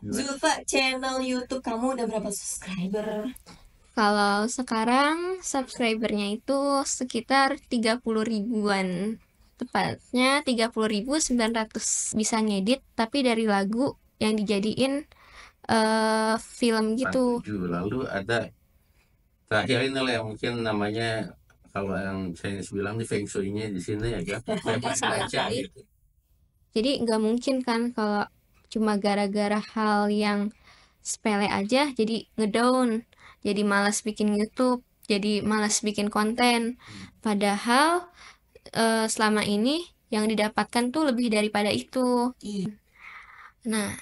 Zulfa, channel YouTube kamu udah berapa subscriber? Kalau sekarang subscribernya itu sekitar 30 ribuan. Tepatnya 30.900. Bisa ngedit tapi dari lagu yang dijadiin film gitu. Lalu ada terakhir ini lah yang mungkin namanya kalau yang saya bilang nih feng shui-nya di sini ya kan. Baca gitu. Jadi nggak mungkin kan kalau cuma gara-gara hal yang sepele aja jadi ngedown, jadi malas bikin YouTube, jadi malas bikin konten. Padahal selama ini yang didapatkan tuh lebih daripada itu. Nah,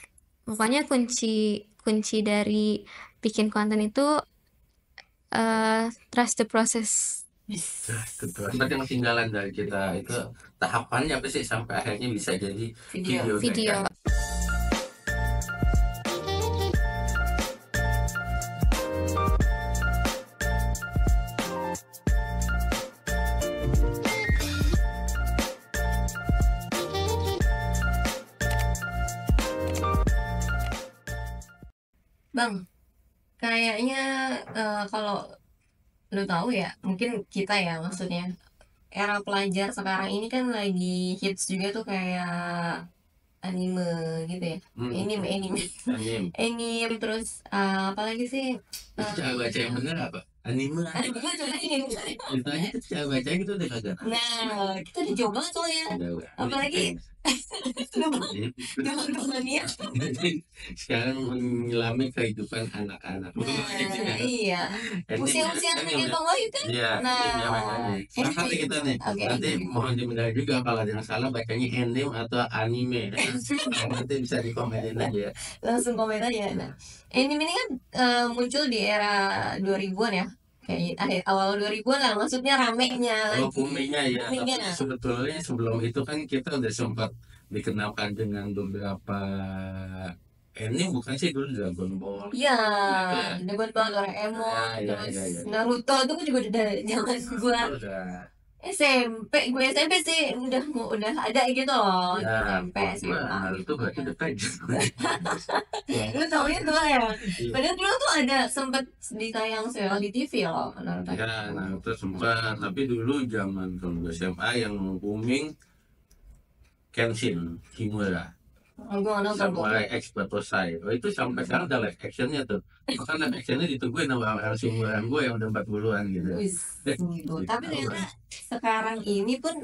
pokoknya kunci dari bikin konten itu trust the process. Tempat yang ketinggalan dari kita itu tahapannya apa sih sampai akhirnya bisa jadi Video. Bang, kayaknya kalau lu tahu ya, mungkin kita ya maksudnya era pelajar sekarang ini kan lagi hits juga tuh kayak anime gitu ya. Anime terus apalagi sih? Cara baca yang bener apa? Anime. Ditanya cara baca gitu udah kagak. Nah, kita udah coba soalnya. Apalagi teman-temannya. Sekarang menyelami kehidupan anak-anak. Nah, iya. Usia-usia kayak Bang Wahyu kan? Iya. Nanti kita nih. Nanti mohon dibenar juga kalau ada yang salah bacanya anime atau anime. Nanti bisa dikomenin aja. Langsung komen aja. Nah, anime ini kan muncul di era 2000-an ya. Kayak awal 2000-an lah, maksudnya ramenya lagi. Boomingnya ya. Sebetulnya sebelum itu kan kita udah sempat dikenalkan dengan beberapa ini bukan sih dulu Dragon Ball. Iya, Dragon Ball, Doraemon, terus Naruto itu juga udah zaman gua SMP, gue SMP sih udah ada gitu loh. SMP SMA. Naruto berarti udah tajam. Lu taunya tuh ya. Padahal dulu tuh ada sempet ditayang serial di TV loh Naruto. Ya, Naruto sempat, tapi dulu zaman kalau SMA yang booming Kenshin Himura. Samurai X Batosai. Itu sampai sekarang ada live actionnya tuh. Bahkan live actionnya ditungguin sama seumuran gue yang udah 40-an gitu. Tapi ternyata sekarang ini pun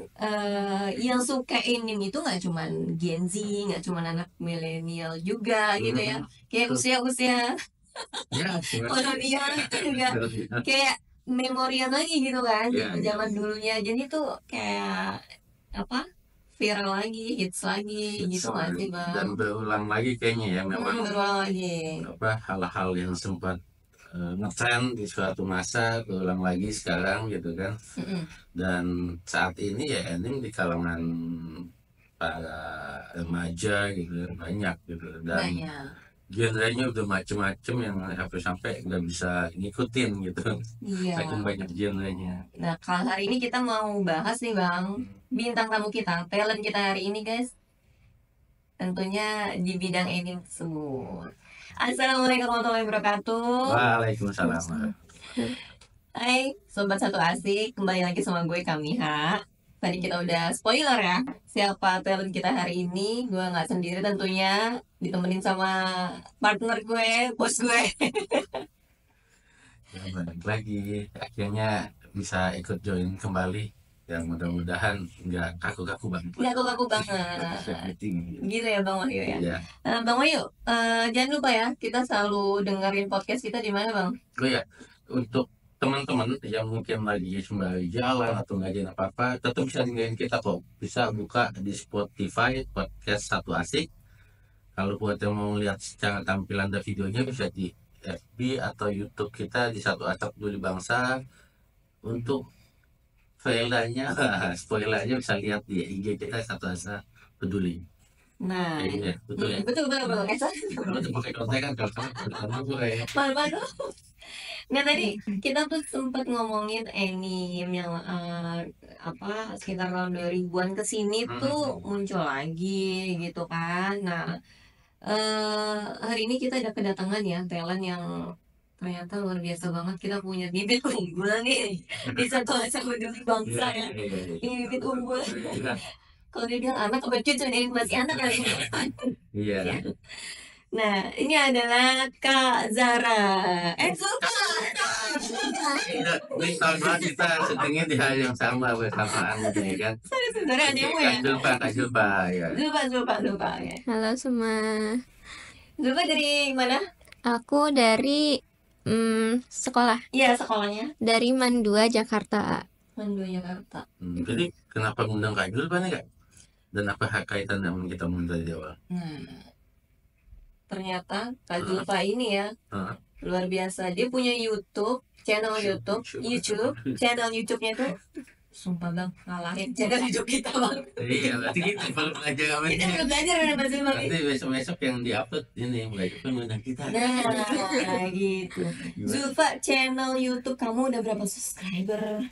yang suka anime itu nggak cuman Gen Z, nggak cuman anak milenial juga gitu ya. Kayak usia-usia milenial itu juga kayak memorial lagi gitu kan, zaman dulunya. Jadi tuh kayak apa? Viral lagi, hits lagi, gitu nggak sih Bang? Dan berulang lagi kayaknya ya memang. Berulang lagi. Hal-hal yang sempat ngetren di suatu masa berulang lagi sekarang gitu kan. Dan saat ini ya anime di kalangan para remaja gitu banyak gitu dan genrenya udah macem-macem yang sampai nggak bisa ngikutin gitu. Saking banyak genrenya. Nah, kalau hari ini kita mau bahas nih Bang, bintang tamu kita, talent kita hari ini guys, tentunya di bidang anime tersebut. Assalamualaikum warahmatullahi wabarakatuh. Waalaikumsalam. Hai sobat satu asik, kembali lagi sama gue Kamiha. Tadi kita udah spoiler ya siapa talent kita hari ini. Gue nggak sendiri tentunya, ditemenin sama partner gue, bos gue. Ya, balik lagi akhirnya bisa ikut join kembali. Yang mudah-mudahan nggak kaku-kaku banget. Nggak kaku-kaku banget. Gitu ya Bang Wahyu ya. Bang Wahyu, jangan lupa ya kita selalu dengerin podcast kita di mana Bang? Oh ya, untuk teman-teman yang mungkin lagi sembari jalan atau ngajain apa-apa, tetap bisa dengerin kita kok. Bisa buka di Spotify podcast Satu Asik. Kalau buat yang mau lihat secara tampilan dan videonya bisa di FB atau YouTube kita di Satu Asik Peduli Bangsa. Untuk spoilernya bisa lihat di IG kita Satu Asik Peduli. Nah, betul ya. Betul. Itu pakai konten kan kalau gue. Malu. Nah tadi kita tuh sempat ngomongin anime yang sekitar tahun 2000-an kesini tuh muncul lagi gitu kan. Nah hari ini kita ada kedatangan ya talent yang ternyata luar biasa banget. Kita punya bibit unggul nih di satu peduli bangsa ya. Ini bibit unggul. Kalau dia bilang anak apa cucu nih, masih anak kali. Iya. Nah, ini adalah Kak Zara. Zulfa. Ini tahun banget kita syutingnya di hari yang sama bersamaan gitu ya kan. Saudara adikmu ya? Kak Zulfa ya. Zulfa ya. Halo semua. Zulfa dari mana? Aku dari sekolah. Iya, sekolahnya Dari Mandua, Jakarta. Mandua, Jakarta. Jadi kenapa ngundang Kak Zulfa nih Kak? Dan apa kaitan dengan kita mengundang di awal? Ternyata Kak Zulfa ini ya luar biasa. Dia punya channel YouTube-nya tuh sumpah bang ngalahin channel YouTube kita bang. Iya, berarti kita perlu belajar apa Kita perlu belajar apa sih bang? Nanti besok yang diupload ini belajar mengundang kita. Nah, gitu. Zulfa, channel YouTube kamu udah berapa subscriber?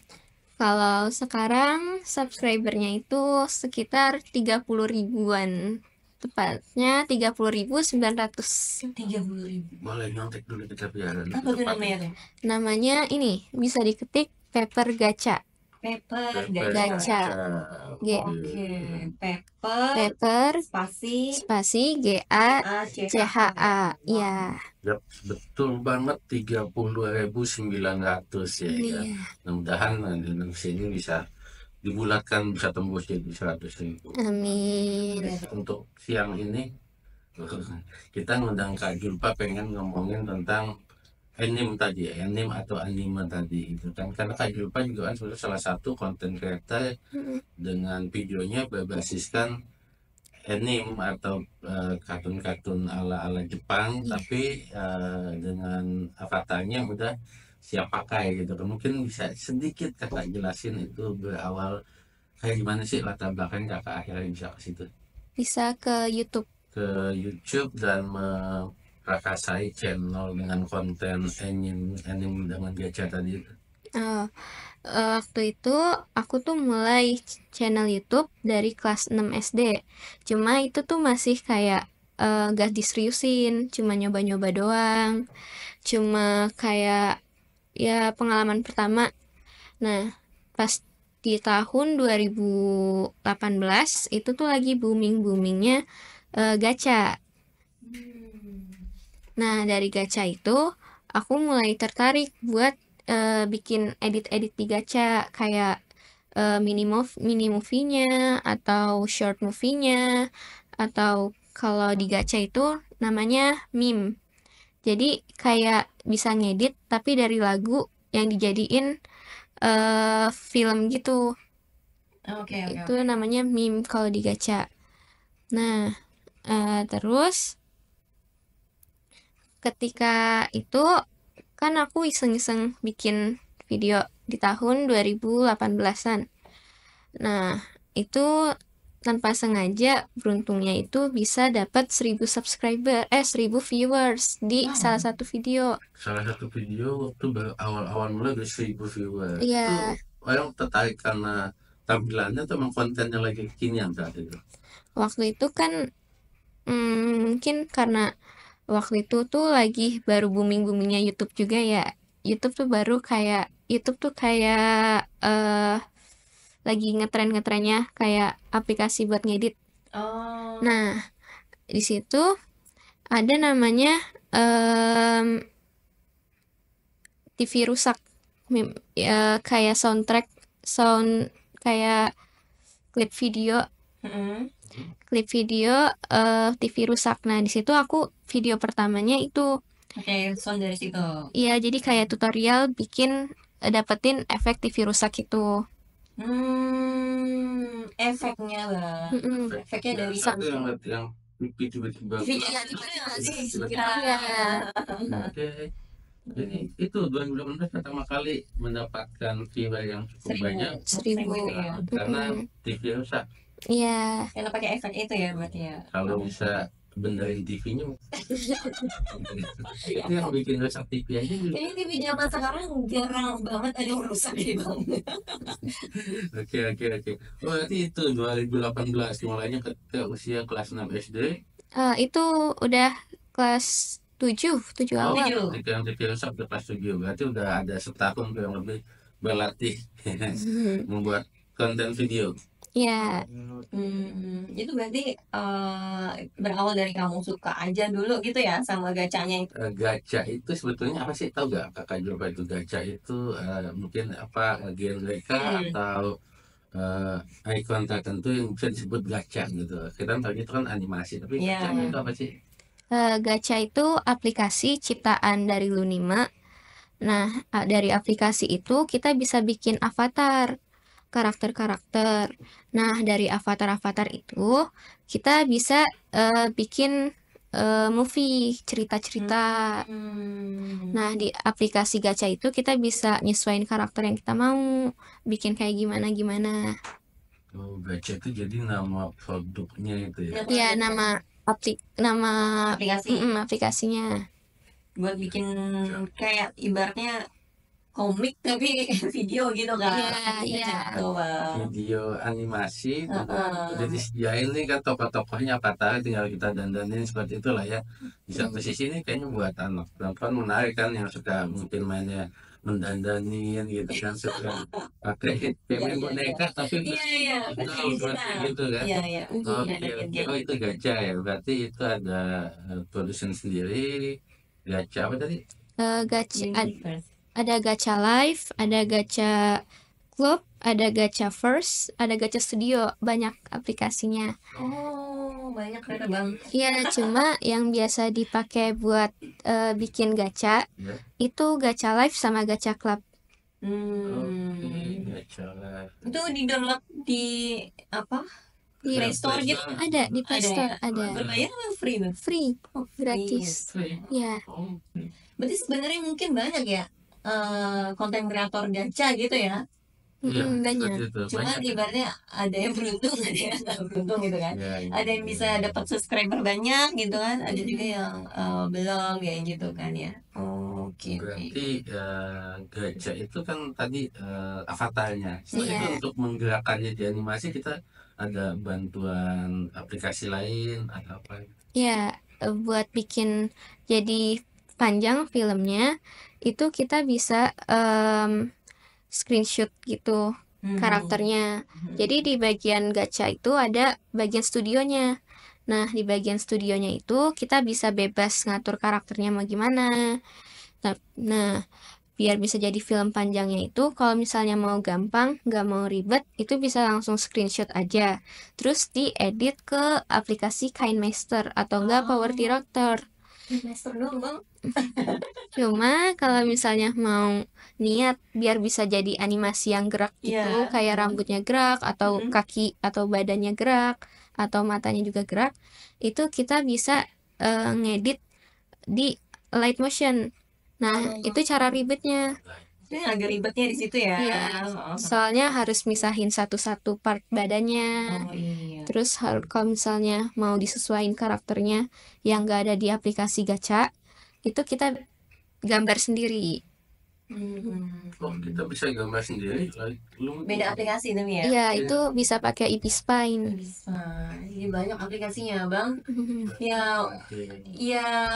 Kalau sekarang subscribernya itu sekitar 30 ribuan. Tepatnya 30.900. 30.000. Boleh nyontek dulu kita biar. Apa tuh namanya? Namanya ini bisa diketik Pepper Gacha. Pepper Gacha. Oke, Pepper spasi GACHA. Ya. Yap, betul banget 30.900 ya. Iya. Mudah-mudahan di Indonesia ini bisa dibulatkan, bisa tembus jadi 100.000. Amin. Untuk siang ini kita ngundang Kak Zulfa pengen ngomongin tentang anime tadi ya, anime atau anime tadi itu kan, karena Kak Zulfa juga kan sebenarnya salah satu konten creator dengan videonya berbasiskan anime atau kartun-kartun ala Jepang, tapi dengan avatarnya udah siap pakai gitu. Mungkin bisa sedikit kakak jelasin itu berawal kayak gimana sih latar belakang kakak akhirnya bisa ke situ? Bisa ke YouTube. Ke YouTube dan prakasai channel dengan konten anime dengan gacha tadi itu. Waktu itu aku tuh mulai channel YouTube dari kelas 6 SD. Cuma itu tuh masih kayak gak diseriusin, cuma nyoba-nyoba doang. Cuma kayak ya pengalaman pertama. Nah, pas di tahun 2018 itu tuh lagi boomingnya gacha. Nah, dari gacha itu aku mulai tertarik buat bikin edit-edit di gacha, kayak mini movie-nya atau short movie-nya, atau kalau di gacha itu namanya meme. Jadi kayak bisa ngedit tapi dari lagu yang dijadiin film gitu. Itu namanya meme kalau di gacha. Nah, terus ketika itu kan aku iseng-iseng bikin video di tahun 2018-an. Nah, itu tanpa sengaja beruntungnya itu bisa dapat 1000 viewers di salah satu video. Salah satu video waktu awal-awal mulai ada 1000 viewers. Iya. Itu orang tertarik karena tampilannya atau memang kontennya lagi kekinian saat itu? Waktu itu kan mungkin karena waktu itu tuh lagi baru boomingnya YouTube juga ya. YouTube tuh kayak lagi ngetrennya kayak aplikasi buat ngedit. Nah, di situ ada namanya TV rusak, kayak sound kayak klip video TV rusak. Nah, di situ aku video pertamanya itu sound dari situ. Iya, jadi kayak tutorial bikin dapetin efek TV rusak itu. Efeknya lah. Efeknya dari yang tiba-tiba. Oke. Jadi itu 2018 pertama kali mendapatkan viewer yang cukup banyak. 1000. Karena TV rusak. Iya. Karena pakai efek itu ya berarti ya. Kalau bisa benerin TV-nya itu yang bikin rusak TV aja. Ini TV zaman sekarang jarang banget ada yang rusak nih bang. Oke. Oh berarti itu 2018 mulainya ketika usia kelas 6 SD. Itu udah kelas 7 Oh, awal. yang di filsaf udah kelas 7, berarti udah ada setahun kurang lebih berlatih membuat konten video. Ya, Itu berarti berawal dari kamu suka aja dulu gitu ya sama gacanya itu. Gacha itu sebetulnya apa sih, tahu gak Kakak Jova? Itu gacha itu mungkin apa, genre kah atau ikon tertentu yang bisa disebut gacha gitu. Kita tahu itu kan animasi, tapi Iya. gacha itu apa sih? Gacha itu aplikasi ciptaan dari Lunima. Nah, dari aplikasi itu kita bisa bikin avatar, karakter-karakter. Nah, dari avatar-avatar itu kita bisa bikin movie, cerita-cerita. Nah, di aplikasi gacha itu kita bisa nyesuaiin karakter yang kita mau, bikin kayak gimana-gimana. Oh, gacha itu jadi nama produknya itu ya. Ya, nama Aplikasi aplikasinya. buat bikin kayak ibaratnya komik tapi video gitu kan. Iya. Tuh, Bang. Video animasi, jadi sediain nih kan tokoh-tokohnya avatar, tinggal kita dandanin seperti itulah ya. Di satu sisi ini kayaknya buat anak perempuan menarik kan, yang suka mungkin mainnya mendandanin gitu kan, suka pakai main boneka tapi Iya, betul seperti gitu kan. Iya. Oke. Oh, itu gacha ya, berarti itu ada produsen sendiri. Gacha apa tadi? Gacha ada gacha live, ada gacha club, ada gacha first, ada gacha studio, banyak aplikasinya. Oh, banyak ternyata Bang. Iya, cuma yang biasa dipakai buat bikin gacha itu gacha live sama gacha club. Gacha live. Itu di download di apa? Di Play Store gitu? Ada di Play Store ada. Berbayar atau free Bang? Free, Gratis. ya. Berarti sebenarnya mungkin banyak ya konten kreator gacha gitu ya. Banyak. Cuma ibaratnya ada yang beruntung, ada yang nggak beruntung gitu kan. Ada yang bisa dapat subscriber banyak gitu kan, ada juga yang belum kayak gitu kan ya. Oke. Berarti gacha itu kan tadi avatarnya. Setelah itu untuk menggerakkannya di animasi kita ada bantuan aplikasi lain atau apa? Ya, buat bikin jadi panjang filmnya itu kita bisa screenshot gitu karakternya. Jadi di bagian gacha itu ada bagian studionya. Nah, di bagian studionya itu kita bisa bebas ngatur karakternya mau gimana. Nah, biar bisa jadi film panjangnya itu kalau misalnya mau gampang, nggak mau ribet, itu bisa langsung screenshot aja. Terus diedit ke aplikasi KineMaster atau enggak Power Director. Master dong Bang. Cuma kalau misalnya mau niat biar bisa jadi animasi yang gerak gitu, kayak rambutnya gerak atau kaki atau badannya gerak atau matanya juga gerak, itu kita bisa ngedit di light motion. Nah, itu cara ribetnya. Ini agak ribetnya di situ ya. Iya. Soalnya harus misahin satu-satu part badannya. Terus kalau misalnya mau disesuaikan karakternya yang nggak ada di aplikasi gacha, itu kita gambar sendiri. Oh, kita bisa gambar sendiri. Beda aplikasi tapi ya. Iya, itu bisa pakai Epispine. Bisa. Jadi banyak aplikasinya Bang. Ya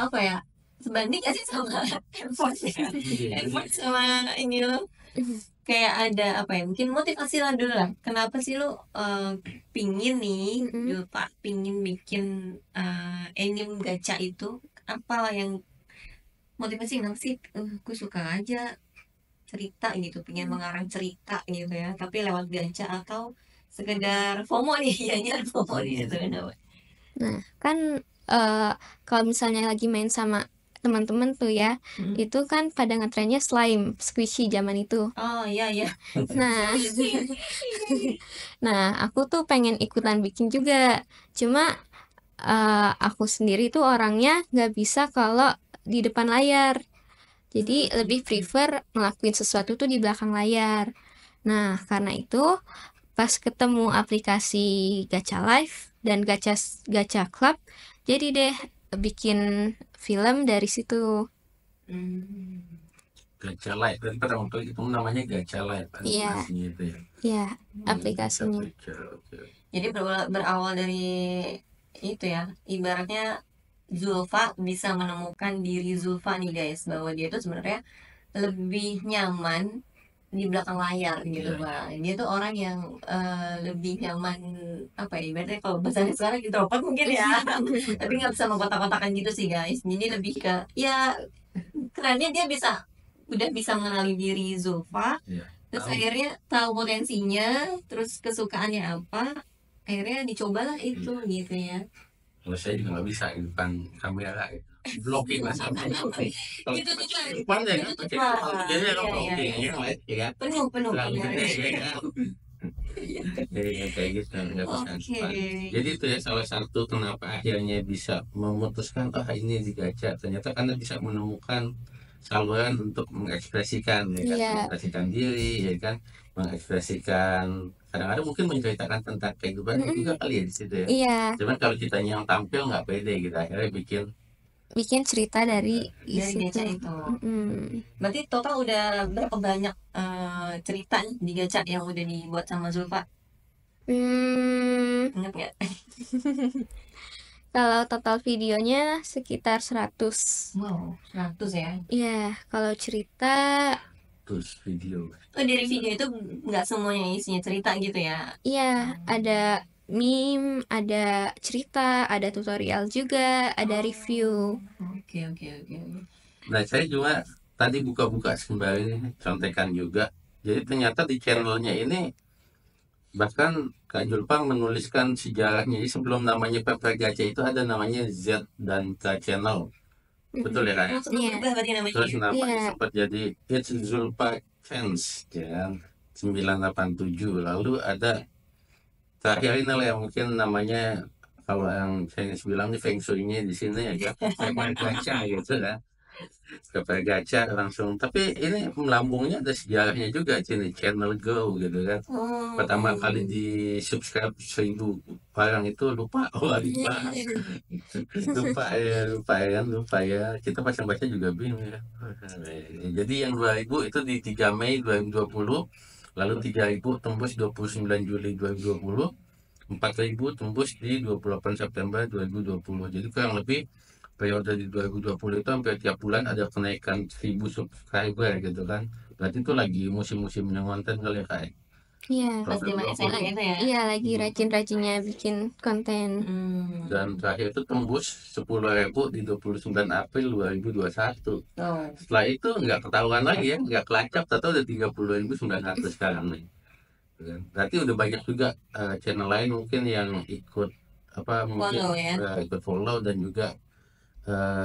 apa ya? Sebanding gak sih sama effort sama ini lo, kayak ada apa ya, mungkin motivasi lah dulu lah, kenapa sih lo pingin nih Jova pingin bikin anime gacha itu, apalah yang motivasi, kenapa sih aku suka aja cerita gitu, pengen mengarang cerita gitu ya, tapi lewat gacha, atau sekedar FOMO nih ya FOMO nih itu kenapa? Nah kan kalau misalnya lagi main sama teman-teman tuh ya, itu kan pada ngetrennya slime squishy zaman itu. Oh iya. Nah aku tuh pengen ikutan bikin juga, cuma aku sendiri tuh orangnya nggak bisa kalau di depan layar, jadi lebih prefer ngelakuin sesuatu tuh di belakang layar. Nah karena itu pas ketemu aplikasi gacha live dan gacha club, jadi deh bikin film dari situ. Gacha live, berarti pada waktu itu namanya gacha live animasinya itu ya. Iya, aplikasinya. Jadi berawal dari itu ya, ibaratnya Zulfa bisa menemukan diri Zulfa nih guys, bahwa dia tuh sebenarnya lebih nyaman di belakang layar gitu Pak. Dia tuh orang yang lebih nyaman, apa ya, ibaratnya kalau bahasanya sekarang introvert mungkin ya, tapi nggak bisa mengkotak-kotakan gitu sih guys. Jadi lebih ke ya kerennya dia udah bisa mengenali diri Zulfa, Iya. terus Tahu. akhirnya tahu potensinya, terus kesukaannya apa, akhirnya dicobalah itu gitu ya. Kalau saya juga nggak bisa di depan kamera gitu. Blocking lah sama. Kalau Itu tuh Pak, depan ya kan itu tuh pakai Pak. jadi Iya, kan iya, blocking iya. ya kan, ya kan. Penuh penuh Terlalu penuh. gede ya kan. Jadi kayak gitu nggak bisa Oke. depan. Jadi itu ya salah satu kenapa akhirnya bisa memutuskan ini digaca, ternyata karena bisa menemukan saluran untuk mengekspresikan ya kan, Iya. mengekspresikan diri ya kan, mengekspresikan kadang-kadang mungkin menceritakan tentang kehidupan juga kali ya di situ ya. Iya, Cuman kalau kitanya yang tampil nggak pede gitu, akhirnya bikin cerita dari Dari isi gacha itu. itu. Mm-mm. Berarti total udah berapa banyak cerita nih di gacha yang udah dibuat sama Zulfa? Hmm, Ingat nggak? kalau total videonya sekitar 100. Wow, 100 ya. Iya, kalau cerita terus video. Oh, dari video itu nggak semuanya isinya cerita gitu ya? iya ada meme, ada cerita, ada tutorial juga, ada review. Oke, oke, oke. Nah saya juga tadi buka-buka sembari contekan juga. Jadi ternyata di channelnya ini bahkan Kak Julpang menuliskan sejarahnya. Jadi sebelum namanya Pepper Gacha itu ada namanya Z dan K Channel. Betul ya Kak? Oh, sempat Iya. berubah berarti namanya. Terus namanya Iya. sempat jadi It's Zulpa Chance ya, 987. Lalu ada terakhir ini lah yang mungkin namanya kalau yang Chinese bilang nih Feng Shui-nya di sini ya Pepper Gacha gitu kan. Pepper Gacha langsung. Tapi ini melambungnya ada sejarahnya juga sini Channel Go gitu kan. Oh. Pertama kali di subscribe 1000 orang itu lupa lupa ya kita pas baca juga bingung ya. Jadi yang 2000 itu di 3 Mei 2020, lalu 3000 tembus 29 Juli 2020, 4000 tembus di 28 September 2020. Jadi kurang lebih periode di 2020 itu hampir tiap bulan ada kenaikan 1000 subscriber gitu kan. Berarti itu lagi musim-musimnya konten kali ya Kak. Iya. Pas zaman SMA gitu ya? Iya, lagi rajin-rajinnya bikin konten. Dan terakhir itu tembus 10.000 di 29 April 2021. Oh. Setelah itu nggak ketahuan lagi ya, nggak kelacak, atau udah 30.900 sekarang nih. Berarti udah banyak juga channel lain mungkin yang ikut mungkin Follow ya? Ikut follow dan juga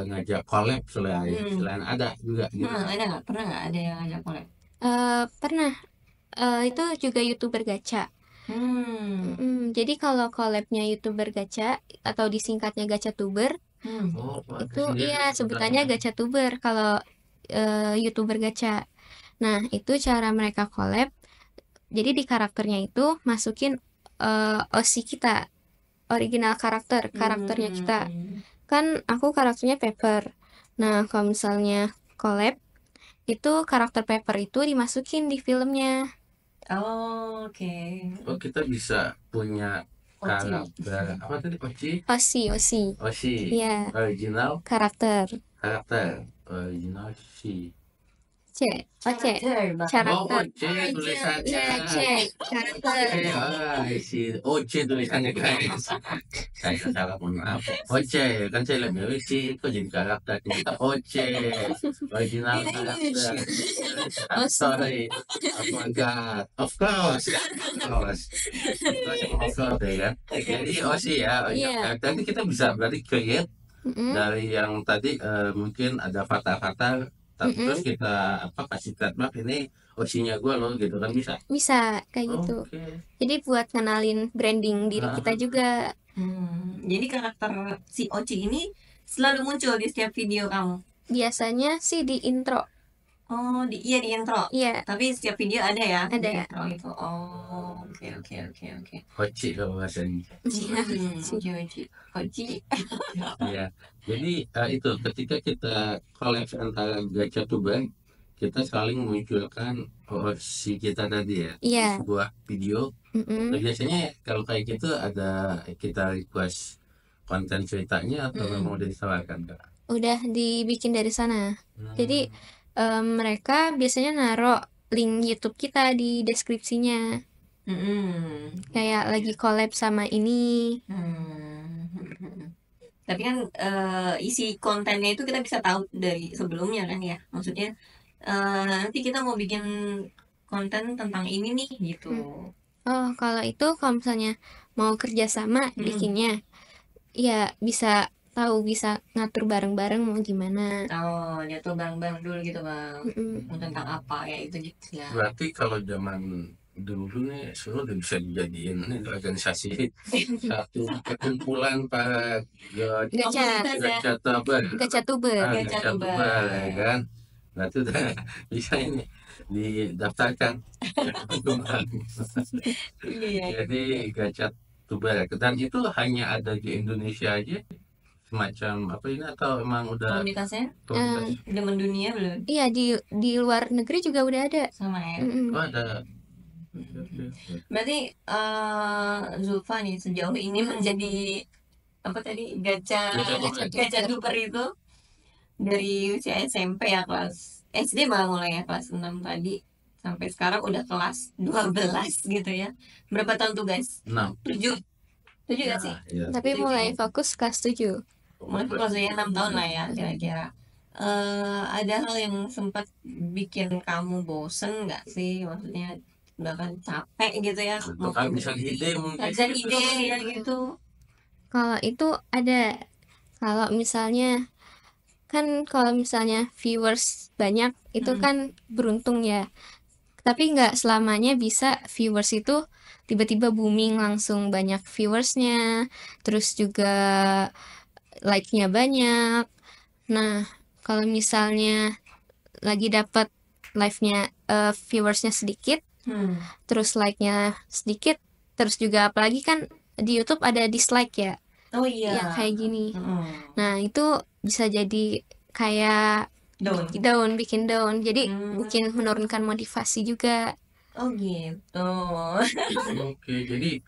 ngajak collab selain ada juga gitu. Ada nggak? Pernah nggak ada yang ngajak collab? Pernah. Itu juga YouTuber gacha. Jadi kalau collabnya YouTuber gacha atau disingkatnya gachatuber, itu iya sebutannya gachatuber kalau YouTuber gacha. Nah, itu cara mereka collab. Jadi di karakternya itu masukin OC kita, original karakternya kita. Kan aku karakternya Pepper. Nah, kalau misalnya collab itu karakter Pepper itu dimasukin di filmnya. Oh, oke. Oh, kita bisa punya karakter apa tadi OC. Iya. Original Karakter original C. Karakter. tulisannya. Iya, karakter. C tulisannya guys. Saya salah, mohon maaf. Kan saya lebih C kok jadi karakter kita original karakter. Sorry. Oh my god. Of course ya kan. Jadi OC ya. Tadi kita bisa berarti create dari yang tadi mungkin ada kata-kata terus kita kasih trademark ini OC-nya gue loh gitu kan, bisa kayak gitu. Jadi buat kenalin branding diri kita juga. Jadi karakter si Oci ini selalu muncul di setiap video kamu? Biasanya sih di intro. Oh, di intro. Iya. Tapi setiap video ada ya? Ada. Di intro itu. Oh, oke. Oci kalau bahasanya. Oci. Iya. Jadi itu ketika kita collab antara gachatuber, kita saling munculkan OC kita tadi ya. Iya. Sebuah video. Biasanya kalau kayak gitu ada kita request konten ceritanya atau memang udah ditawarkan Kak? Udah dibikin dari sana. Jadi Hmm. mereka biasanya naruh link YouTube kita di deskripsinya. Kayak lagi collab sama ini. Tapi kan isi kontennya itu kita bisa tahu dari sebelumnya kan ya. Maksudnya nanti kita mau bikin konten tentang ini nih gitu. Oh, kalau itu kalau misalnya mau kerjasama bikinnya, ya bisa tahu, bisa ngatur bareng-bareng mau gimana. Oh, jatuh bareng-bareng dulu gitu bang. Tentang apa ya itu gitu ya. Berarti kalau zaman dulu nih sebenarnya udah bisa dijadiin ini organisasi satu perkumpulan para gacatuber ya kan. Berarti udah bisa ini didaftarkan. Jadi gacatuber dan itu hanya ada di Indonesia aja semacam apa ini atau emang udah Komunitasnya komunitas? udah mendunia belum? Iya, di luar negeri juga udah ada. Sama ya. Oh, ada. Berarti Zulfa nih sejauh ini menjadi apa tadi gacatuber itu dari usia SMP ya, kelas SD malah mulai ya, kelas 6 tadi sampai sekarang udah kelas 12 gitu ya. Berapa tahun tuh guys? 6. 7 gak sih? Iya. Tapi mulai fokus kelas 7. Mulai kelas 6 tahun lah ya kira-kira. Ada hal yang sempat bikin kamu bosen nggak sih, maksudnya bahkan capek gitu ya? Kan bisa ide mungkin. Bisa ide ya gitu. Kalau itu ada, kalau misalnya kan kalau misalnya viewers banyak itu kan beruntung ya. Tapi nggak selamanya bisa viewers itu tiba-tiba booming langsung banyak viewersnya, terus juga like-nya banyak. Nah, kalau misalnya lagi dapat live-nya viewersnya sedikit, terus like-nya sedikit, terus juga apalagi kan di YouTube ada dislike ya. Oh iya. Yang kayak gini. Nah, itu bisa jadi kayak bikin down. Jadi bikin menurunkan motivasi juga. Oh gitu. Oke, jadi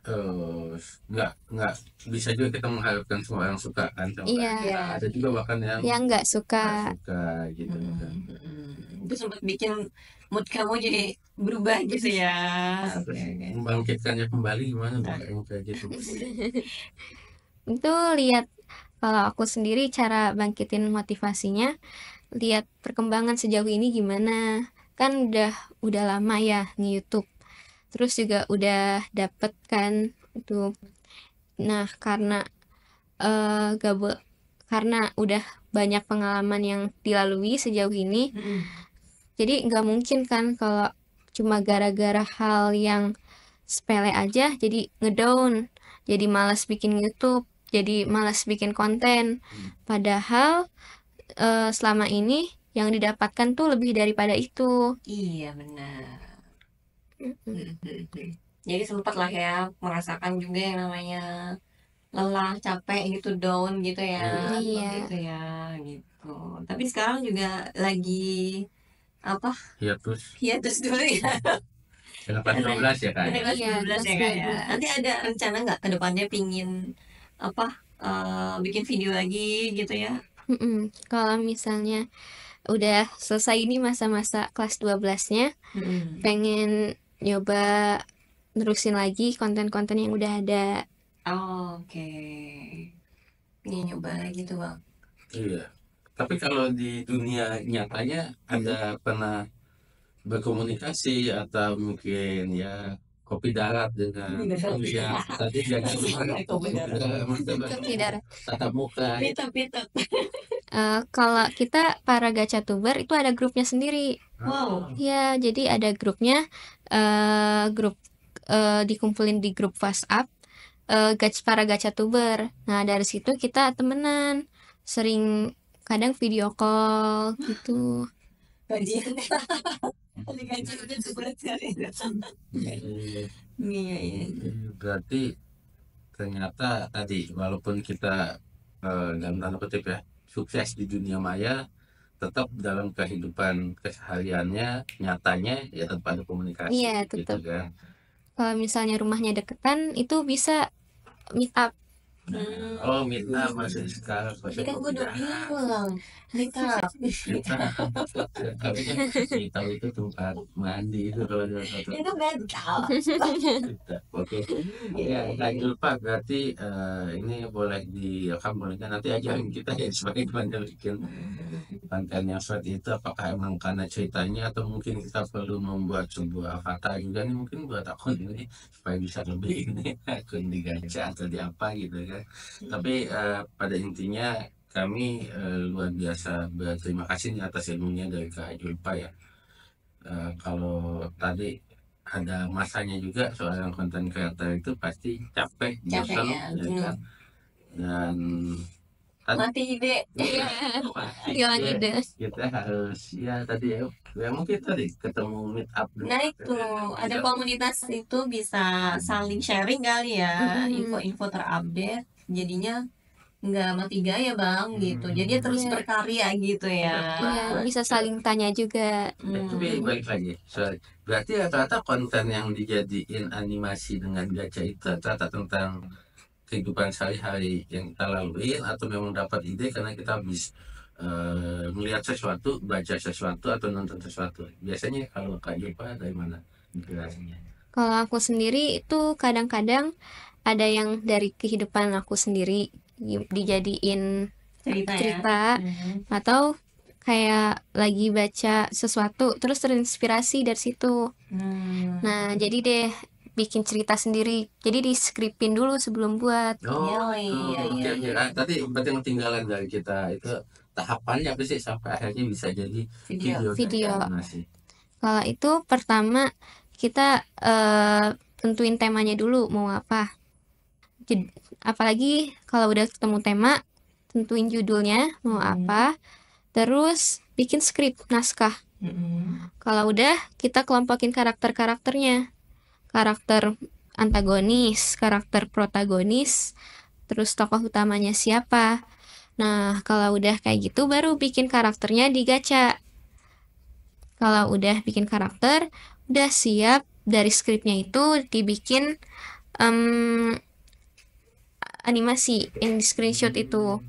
nggak bisa juga kita mengharapkan semua orang suka kan? Iya. Ada juga bahkan yang nggak suka gitu kan. Itu sempat bikin mood kamu jadi berubah gitu ya. Membangkitkannya kembali gimana Mbak? Kayak gitu. Itu lihat, kalau aku sendiri cara bangkitin motivasinya, lihat perkembangan sejauh ini gimana. Kan udah lama ya di YouTube, terus juga udah dapet kan itu. Nah, karena karena udah banyak pengalaman yang dilalui sejauh ini, jadi nggak mungkin kan kalau cuma gara-gara hal yang sepele aja jadi ngedown, jadi malas bikin YouTube, jadi malas bikin konten. Padahal selama ini yang didapatkan tuh lebih daripada itu. Iya benar. Jadi sempat lah ya merasakan juga yang namanya lelah, capek gitu, down gitu ya. Iya. Gitu ya, gitu. Tapi sekarang juga lagi apa? Hiatus dulu ya. Dengan kelas 12 ya kan? Kelas 12 ya kan ya. Nanti ada rencana nggak ke depannya pingin apa? Bikin video lagi gitu ya? Kalau misalnya udah selesai ini masa-masa kelas 12-nya, pengen nyoba nerusin lagi konten-konten yang udah ada. Oke. Ini nyoba lagi tuh bang. Iya. Tapi kalau di dunia nyatanya ada pernah berkomunikasi atau mungkin ya kopi darat dengan ya tadi jangan Kopi darat. tatap muka. Pitot. Kalau kita para gacatuber itu ada grupnya sendiri. Wow. Ya, jadi ada grupnya, grup dikumpulin di grup WhatsApp para gacatuber. Nah, dari situ kita temenan, sering kadang video call gitu. Kajian. Iya. Berarti ternyata tadi walaupun kita dalam tanda kutip ya sukses di dunia maya, tetap dalam kehidupan kesehariannya nyatanya ya tetap ada komunikasi. Iya, gitu tetap. kan. Kalau misalnya rumahnya deketan itu bisa meet up Oh, meet up masih sekarang Tapi kan gue udah bilang meet up. Tapi kan meet up itu tempat mandi itu kalau ada satu. Itu mental. Oke, ya Kak Julpa berarti ini boleh direkam, boleh kan nanti ajarin kita ya sebagai bikin konten yang seperti itu. Apakah emang karena ceritanya atau mungkin kita perlu membuat sebuah avatar juga nih mungkin buat akun ini supaya bisa lebih ini akun di gacha atau di apa gitu kan. Tapi pada intinya kami luar biasa berterima kasih nih atas ilmunya dari Kak Julpa ya. Kalau tadi ada masanya juga seorang konten kreator itu pasti capek, bosan, ya. kan? Dan Mati ide. Hilang ide. Kita harus ya tadi ya mungkin tadi ketemu meet up. Nah itu ada komunitas itu bisa saling sharing kali ya, info-info terupdate. Jadinya nggak mati gaya bang gitu. Jadi terus berkarya gitu ya. Iya, bisa saling tanya juga. Tapi balik lagi, berarti rata-rata konten yang dijadiin animasi dengan gacha itu rata-rata tentang kehidupan sehari-hari yang kita laluin atau memang dapat ide karena kita habis melihat sesuatu, baca sesuatu atau nonton sesuatu. Biasanya kalau Kak Julpa dari mana inspirasinya? Kalau aku sendiri itu kadang-kadang ada yang dari kehidupan aku sendiri dijadiin cerita atau kayak lagi baca sesuatu terus terinspirasi dari situ. Nah, jadi deh bikin cerita sendiri. Jadi di skripin dulu sebelum buat. Iya. Tadi berarti yang ketinggalan dari kita itu tahapannya apa sih sampai akhirnya bisa jadi video. Kalau itu pertama kita tentuin temanya dulu mau apa. Apalagi kalau udah ketemu tema, tentuin judulnya mau apa, terus bikin skrip naskah. Kalau udah kita kelompokin karakter-karakternya, karakter antagonis, karakter protagonis, terus tokoh utamanya siapa. Nah kalau udah kayak gitu baru bikin karakternya di gacha. Kalau udah bikin karakter, udah siap dari skripnya itu dibikin animasi yang di screenshot itu.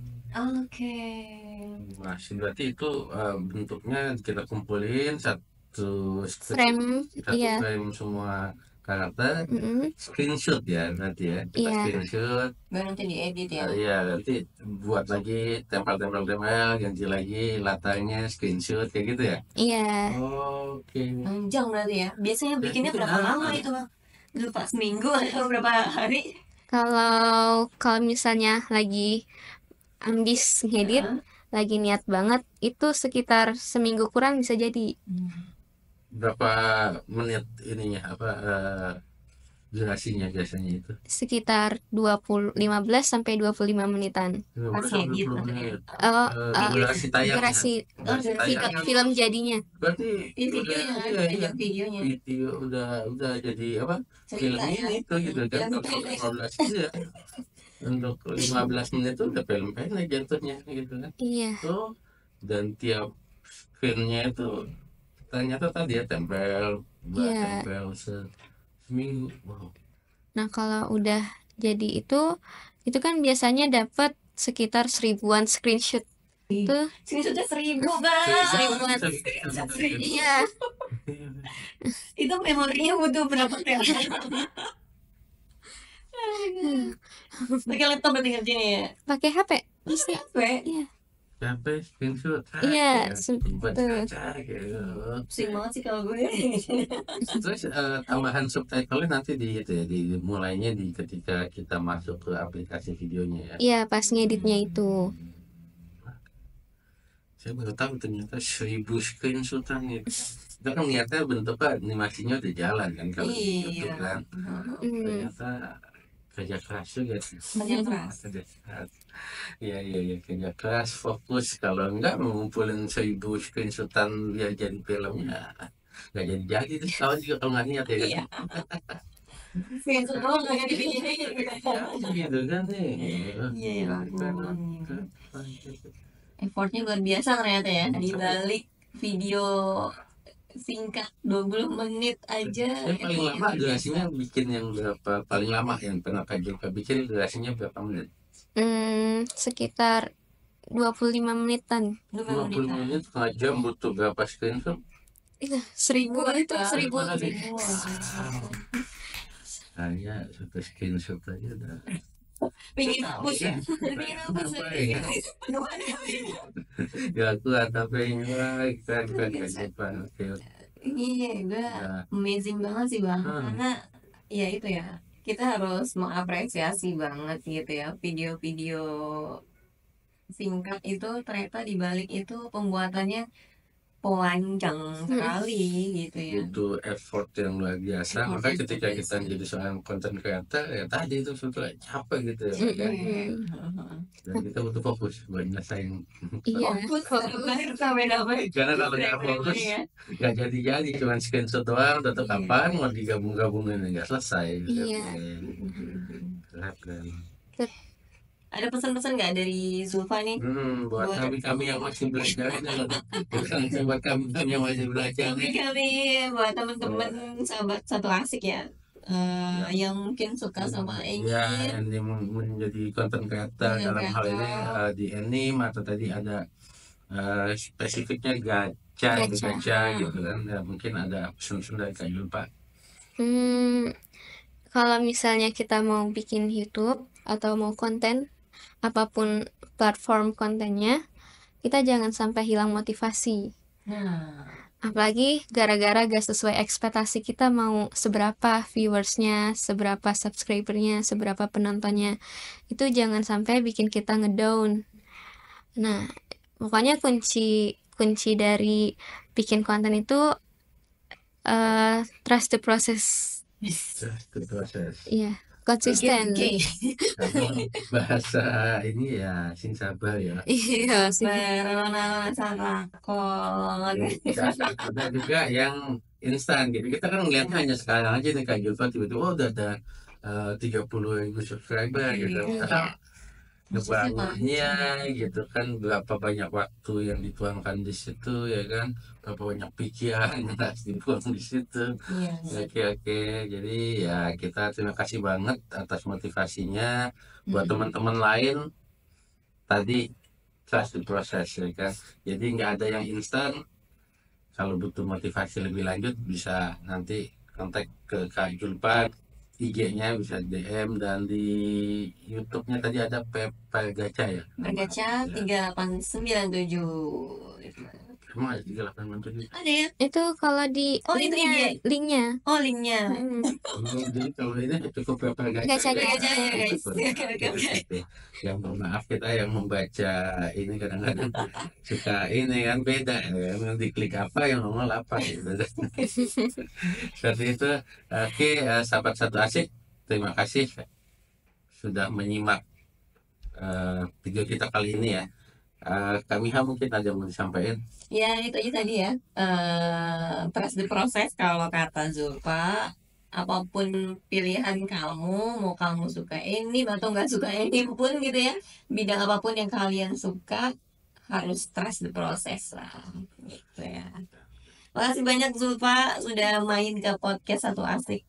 Masih berarti itu bentuknya kita kumpulin satu frame, frame semua karakter, screenshot ya berarti ya kita screenshot. Baru nanti diedit ya. Iya nanti buat lagi tempel ganti lagi latarnya screenshot kayak gitu ya. Iya. Oke. Panjang berarti ya. Biasanya bikinnya berapa lama itu bang? Lupa seminggu atau berapa hari? Kalau misalnya lagi ambis ngedit, lagi niat banget, itu sekitar seminggu kurang bisa jadi. Berapa menit ininya durasinya biasanya itu? Sekitar 15 sampai 25 menitan. Durasi tayang. Film jadinya. Berarti videonya. Video udah jadi apa? Film ini itu gitu kan. 15 ya. Untuk 15 menit itu udah film pendek jatuhnya gitu kan. Iya. Tuh dan tiap filmnya itu ternyata tadi ya tempel seminggu. Wow. Nah kalau udah jadi itu kan biasanya dapat sekitar 1000-an screenshot. Itu screenshotnya 1000 bang. 1000-an. Iya. Itu memorinya butuh berapa terabyte? Pakai laptop berarti ngerjainnya ya? Pakai HP. Bisa. Iya. HP screenshot. Iya. Pusing banget sih kalau gue. Terus tambahan subtitle nanti di itu ya, dimulainya ketika kita masuk ke aplikasi videonya ya. Iya, pas ngeditnya itu. Saya baru tahu ternyata 1000 screenshotan itu. Kita kan niatnya bentuknya animasinya udah jalan kan kalau di YouTube kan. Ternyata kerja keras juga sih. Kerja keras. Iya kerja keras, fokus. Kalau enggak mengumpulin 1000 screenshotan biar jadi filmnya nggak jadi tuh kawan juga kalau nggak niat ya kan. Screenshot doang nggak dibikin gitu kan nih. Iya. Effortnya luar biasa ternyata ya di balik video singkat 20 menit aja. Yang paling lama durasinya bikin yang berapa? Paling lama yang pernah Kak Julpa bikin durasinya berapa menit? Sekitar 25 menitan. 20 menit, setengah jam butuh berapa screenshot? Itu 1000 itu 1000. Saya sudah screenshot aja dah. Pengen hapus ya? Pengen hapus ya? Ya aku tapi kan iya, gue amazing banget sih Bang. Karena ya itu ya, kita harus mengapresiasi banget gitu ya, video-video singkat itu ternyata dibalik itu pembuatannya panjang sekali gitu ya. Butuh effort yang luar biasa. Maka ketika kita jadi seorang content creator ya tadi itu sudah capek gitu ya kan? Dan kita butuh fokus buat nyelesain. Iya. Karena kalau nggak fokus nggak jadi cuma screenshot doang, tetap kapan mau digabung-gabungin nggak selesai. Iya. Keren. Ada pesan-pesan nggak dari Zulfa nih? Buat kami yang masih belajar, bukan buat kami yang masih belajar. Kami buat teman-teman sahabat satu asik ya, yang mungkin suka sama anime. Ya, ini menjadi content creator dalam hal ini di anime atau tadi ada spesifiknya gacha gitu kan. Ya, mungkin ada pesan-pesan dari Kak Julpa. Kalau misalnya kita mau bikin YouTube atau mau konten apapun platform kontennya, kita jangan sampai hilang motivasi. Apalagi gara-gara gak sesuai ekspektasi kita mau seberapa viewersnya, seberapa subscribernya, seberapa penontonnya. Itu jangan sampai bikin kita ngedown. Nah, pokoknya kunci dari bikin konten itu trust the process. Iya, konsisten. Bahasa ini ya sing sabar ya. Iya, ada juga yang instan gitu. Kita kan ngeliat hanya sekarang aja nih Kak Julfa tiba-tiba udah ada 30.000 subscriber gitu. Ngebangunnya gitu kan, berapa banyak waktu yang dituangkan di situ ya kan, berapa banyak pikiran yang harus dibuang di situ. Oke. Jadi ya kita terima kasih banget atas motivasinya. Buat teman-teman lain tadi trust the process ya kan. Jadi nggak ada yang instan. Kalau butuh motivasi lebih lanjut bisa nanti kontak ke Kak Julpa. IG-nya bisa DM dan di YouTube-nya tadi ada Pergacha ya. Pergacha 3897. Emang ada 3897? Ada ya? Itu kalau di linknya. Oh, linknya. Jadi kalau ini cukup Pergacha ya guys. Yang maaf kita yang membaca ini kadang-kadang suka ini kan beda ya. Yang diklik apa yang nongol apa gitu. Seperti itu. Oke, sahabat satu asik, terima kasih sudah menyimak video kita kali ini ya. Kami mungkin ada mau disampaikan. Ya itu aja tadi ya. Trust the process kalau kata Zulfa. Apapun pilihan kamu, mau kamu suka anime atau nggak suka anime pun gitu ya, bidang apapun yang kalian suka harus trust the process lah gitu ya. Makasih banyak Zulfa sudah main ke podcast Satu Asik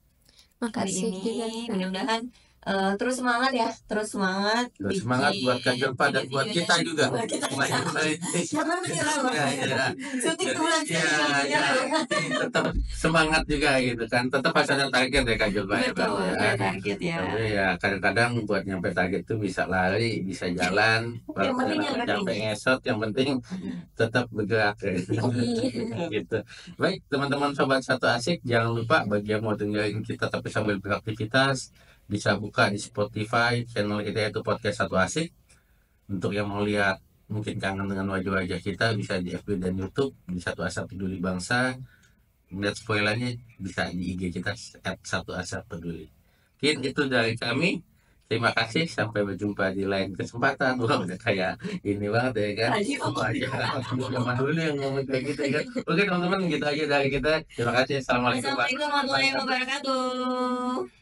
hari ini. Mudah-mudahan terus semangat ya, terus semangat buat Kak Julpa dan buat kita juga. Tetap semangat juga gitu kan, tetap harus ada target ya Kak Julpa. Target ya. Tapi ya kadang-kadang buat nyampe target itu bisa lari, bisa jalan, sampai ngesot, yang penting tetap bergerak gitu. Baik teman-teman sobat Satu Asik, jangan lupa bagi yang mau dengerin kita tapi sambil beraktivitas bisa buka di Spotify channel kita yaitu podcast Satu Asik. Untuk yang mau lihat mungkin kangen dengan wajah-wajah kita bisa di FB dan YouTube di Satu Asik Peduli Bangsa. Lihat spoilernya bisa di IG kita @satuasapeduli. Mungkin itu dari kami. Terima kasih, sampai berjumpa di lain kesempatan. Wah, udah kayak ini banget ya kan. Zaman dulu yang ngomong kayak gitu ya kan. Oke teman-teman, gitu aja dari kita. Terima kasih. Assalamualaikum warahmatullahi wabarakatuh.